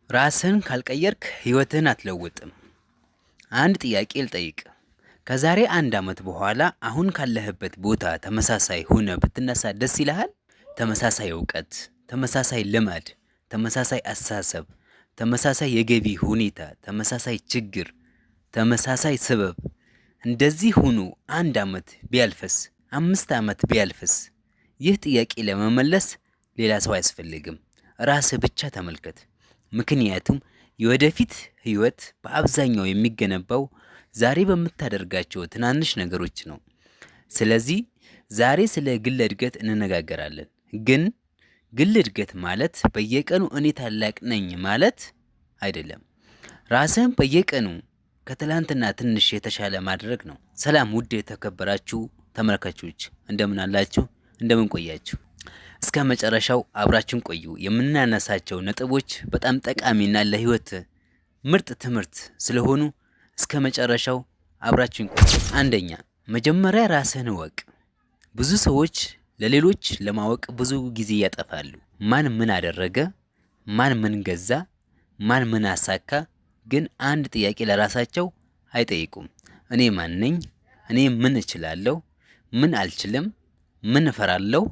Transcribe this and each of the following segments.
ራስህን ካልቀየርክ ህይወትህን አትለውጥም። አንድ ጥያቄ ልጠይቅ። ከዛሬ 1 ዓመት በኋላ አሁን ካለህበት ቦታ ተመሳሳይ ሆነ ብትነሳ ደስ ይልሃል? ተመሳሳይ እውቀት፣ ተመሳሳይ ልማድ፣ ተመሳሳይ አስተሳሰብ፣ ተመሳሳይ የገቢ ሁኔታ፣ ተመሳሳይ ችግር፣ ተመሳሳይ ስበብ እንደዚህ ሆኖ 1 ዓመት ቢያልፍስ? 5 ዓመት ቢያልፍስ? ይህ ጥያቄ ለመመለስ ሌላ ሰው አያስፈልግም። ራስህ ብቻ ተመልከት። ምክንያቱም የወደፊት ህይወት በአብዛኛው የሚገነባው ዛሬ በምታደርጋቸው ትናንሽ ነገሮች ነው። ስለዚህ ዛሬ ስለ ግል እድገት እንነጋገራለን። ግን ግል እድገት ማለት በየቀኑ እኔ ታላቅ ነኝ ማለት አይደለም። ራስህን በየቀኑ ከትላንትና ትንሽ የተሻለ ማድረግ ነው። ሰላም ውድ የተከበራችሁ ተመልካቾች፣ እንደምን አላችሁ? እንደምን ቆያችሁ? እስከ መጨረሻው አብራችን ቆዩ። የምናነሳቸው ነጥቦች በጣም ጠቃሚና ለህይወት ምርጥ ትምህርት ስለሆኑ እስከ መጨረሻው አብራችን ቆዩ። አንደኛ፣ መጀመሪያ ራስህን እወቅ። ብዙ ሰዎች ለሌሎች ለማወቅ ብዙ ጊዜ ያጠፋሉ። ማን ምን አደረገ፣ ማን ምን ገዛ፣ ማን ምን አሳካ፣ ግን አንድ ጥያቄ ለራሳቸው አይጠይቁም። እኔ ማን ነኝ? እኔ ምን እችላለሁ? ምን አልችልም? ምን እፈራለሁ?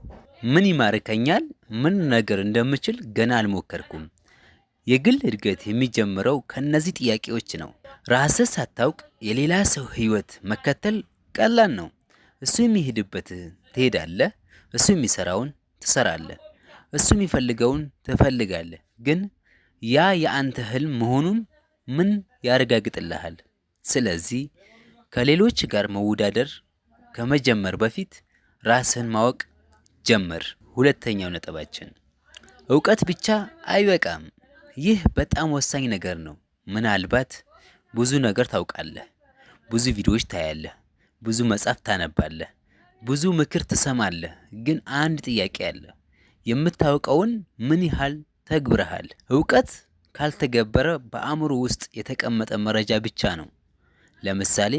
ምን ይማርከኛል? ምን ነገር እንደምችል ገና አልሞከርኩም። የግል እድገት የሚጀምረው ከነዚህ ጥያቄዎች ነው። ራስህ ሳታውቅ የሌላ ሰው ህይወት መከተል ቀላል ነው። እሱ የሚሄድበት ትሄዳለህ፣ እሱ የሚሰራውን ትሰራለህ፣ እሱ የሚፈልገውን ትፈልጋለህ። ግን ያ የአንተ ህልም መሆኑን ምን ያረጋግጥልሃል? ስለዚህ ከሌሎች ጋር መወዳደር ከመጀመር በፊት ራስህን ማወቅ ጀምር። ሁለተኛው ነጥባችን፣ እውቀት ብቻ አይበቃም። ይህ በጣም ወሳኝ ነገር ነው። ምናልባት ብዙ ነገር ታውቃለህ፣ ብዙ ቪዲዮዎች ታያለህ፣ ብዙ መጽሐፍ ታነባለህ፣ ብዙ ምክር ትሰማለህ። ግን አንድ ጥያቄ አለ። የምታውቀውን ምን ያህል ተግብረሃል? እውቀት ካልተገበረ በአእምሮ ውስጥ የተቀመጠ መረጃ ብቻ ነው። ለምሳሌ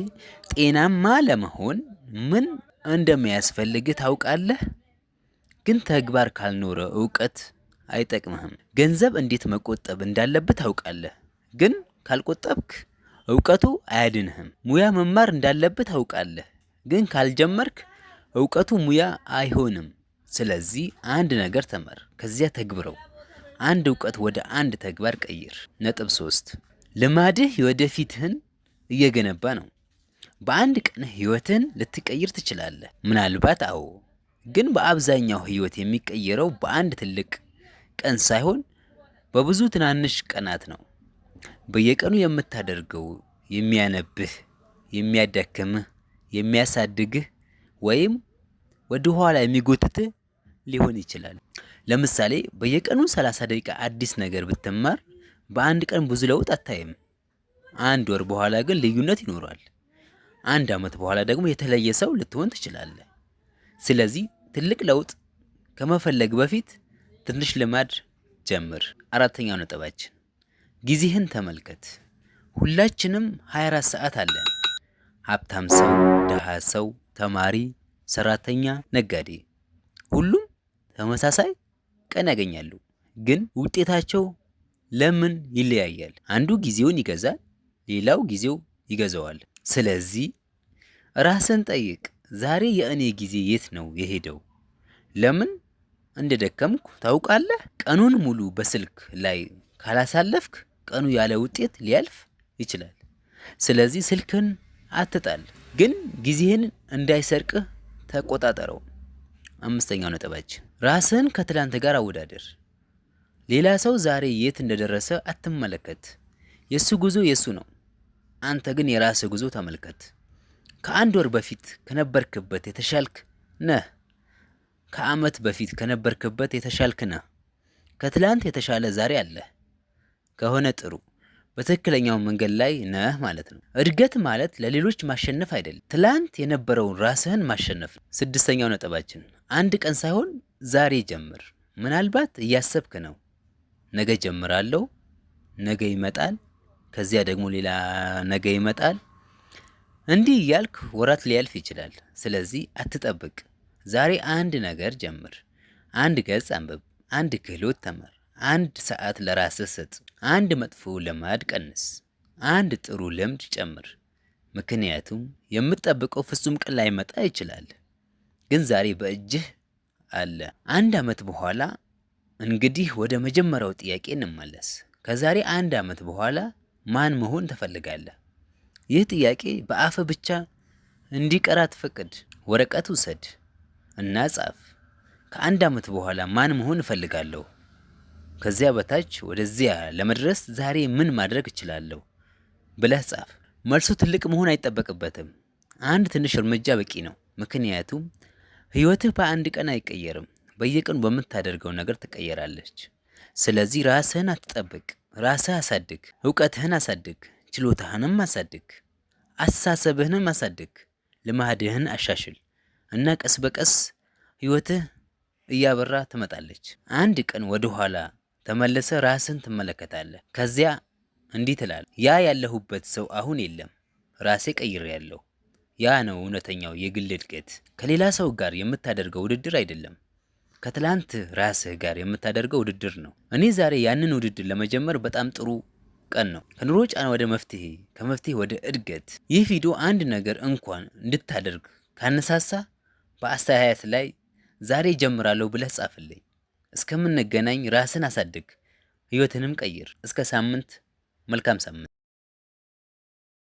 ጤናማ ለመሆን ምን እንደሚያስፈልግህ ታውቃለህ? ግን ተግባር ካልኖረ እውቀት አይጠቅምህም። ገንዘብ እንዴት መቆጠብ እንዳለብህ ታውቃለህ፣ ግን ካልቆጠብክ እውቀቱ አያድንህም። ሙያ መማር እንዳለብህ ታውቃለህ፣ ግን ካልጀመርክ እውቀቱ ሙያ አይሆንም። ስለዚህ አንድ ነገር ተማር፣ ከዚያ ተግብረው። አንድ እውቀት ወደ አንድ ተግባር ቀይር። ነጥብ 3፣ ልማድህ የወደፊትህን እየገነባ ነው። በአንድ ቀን ህይወትን ልትቀይር ትችላለህ። ምናልባት አዎ፣ ግን በአብዛኛው ህይወት የሚቀየረው በአንድ ትልቅ ቀን ሳይሆን በብዙ ትናንሽ ቀናት ነው። በየቀኑ የምታደርገው የሚያነብህ፣ የሚያዳክምህ፣ የሚያሳድግህ ወይም ወደ ኋላ የሚጎትትህ ሊሆን ይችላል። ለምሳሌ በየቀኑ 30 ደቂቃ አዲስ ነገር ብትማር በአንድ ቀን ብዙ ለውጥ አታይም። 1 ወር በኋላ ግን ልዩነት ይኖራል። 1 ዓመት በኋላ ደግሞ የተለየ ሰው ልትሆን ትችላለህ። ስለዚህ ትልቅ ለውጥ ከመፈለግ በፊት ትንሽ ልማድ ጀምር። አራተኛው ነጥባችን፣ ጊዜህን ተመልከት። ሁላችንም 24 ሰዓት አለን። ሀብታም ሰው፣ ደሃ ሰው፣ ተማሪ፣ ሰራተኛ፣ ነጋዴ፣ ሁሉም ተመሳሳይ ቀን ያገኛሉ። ግን ውጤታቸው ለምን ይለያያል? አንዱ ጊዜውን ይገዛል፣ ሌላው ጊዜው ይገዛዋል። ስለዚህ ራስን ጠይቅ። ዛሬ የእኔ ጊዜ የት ነው የሄደው? ለምን እንደደከምኩ ታውቃለህ? ቀኑን ሙሉ በስልክ ላይ ካላሳለፍክ ቀኑ ያለ ውጤት ሊያልፍ ይችላል። ስለዚህ ስልክን አትጣል፣ ግን ጊዜህን እንዳይሰርቅህ ተቆጣጠረው። 5ኛው ነጥባችን፣ ራስህን ከትላንት ጋር አወዳደር። ሌላ ሰው ዛሬ የት እንደደረሰ አትመለከት። የሱ ጉዞ የሱ ነው። አንተ ግን የራስህ ጉዞ ተመልከት። ከ1 ወር በፊት ከነበርክበት የተሻልክ ነህ። ከዓመት በፊት ከነበርክበት የተሻልክ ነህ። ከትላንት የተሻለ ዛሬ አለ ከሆነ ጥሩ፣ በትክክለኛው መንገድ ላይ ነህ ማለት ነው። እድገት ማለት ለሌሎች ማሸነፍ አይደለም፣ ትላንት የነበረውን ራስህን ማሸነፍ ነው። 6ኛው ነጥባችን፣ አንድ ቀን ሳይሆን ዛሬ ጀምር። ምናልባት እያሰብክ ነው፣ ነገ ጀምራለሁ፣ ነገ ይመጣል፣ ከዚያ ደግሞ ሌላ ነገ ይመጣል። እንዲህ እያልክ ወራት ሊያልፍ ይችላል። ስለዚህ አትጠብቅ። ዛሬ አንድ ነገር ጀምር። አንድ ገጽ አንብብ፣ አንድ ክህሎት ተማር፣ 1 ሰዓት ለራስህ ስጥ። አንድ መጥፎ ልማድ ቀንስ፣ አንድ ጥሩ ልምድ ጨምር። ምክንያቱም የምትጠብቀው ፍጹም ቀን ላይመጣ ይችላል፣ ግን ዛሬ በእጅህ አለ። አንድ ዓመት በኋላ እንግዲህ ወደ መጀመሪያው ጥያቄ እንመለስ። ከዛሬ አንድ ዓመት በኋላ ማን መሆን ትፈልጋለህ? ይህ ጥያቄ በአፍህ ብቻ እንዲቀር አትፍቀድ። ወረቀት ውሰድ እና ጻፍ። ከአንድ ዓመት በኋላ ማን መሆን እፈልጋለሁ? ከዚያ በታች ወደዚያ ለመድረስ ዛሬ ምን ማድረግ እችላለሁ ብለህ ጻፍ። መልሱ ትልቅ መሆን አይጠበቅበትም። አንድ ትንሽ እርምጃ በቂ ነው። ምክንያቱም ህይወትህ በአንድ ቀን አይቀየርም። በየቀኑ በምታደርገው ነገር ትቀየራለች። ስለዚህ ራስህን አትጠብቅ፣ ራስህ አሳድግ። እውቀትህን አሳድግ፣ ችሎታህንም አሳድግ፣ አስተሳሰብህንም አሳድግ። ልማድህን አሻሽል እና ቀስ በቀስ ህይወትህ እያበራ ትመጣለች። አንድ ቀን ወደ ኋላ ተመለሰ ራስን ትመለከታለህ። ከዚያ እንዲህ ትላለህ፣ ያ ያለሁበት ሰው አሁን የለም፣ ራሴ ቀይሬያለሁ። ያ ነው እውነተኛው የግል እድገት። ከሌላ ሰው ጋር የምታደርገው ውድድር አይደለም፣ ከትላንት ራስህ ጋር የምታደርገው ውድድር ነው። እኔ ዛሬ ያንን ውድድር ለመጀመር በጣም ጥሩ ቀን ነው። ከኑሮ ጫና ወደ መፍትሄ፣ ከመፍትሄ ወደ እድገት። ይህ ቪዲዮ አንድ ነገር እንኳን እንድታደርግ ካነሳሳ በአስተያየት ላይ ዛሬ ጀምራለሁ ብለህ ጻፍልኝ። እስከምንገናኝ ራስን አሳድግ፣ ህይወትንም ቀይር። እስከ ሳምንት፣ መልካም ሳምንት።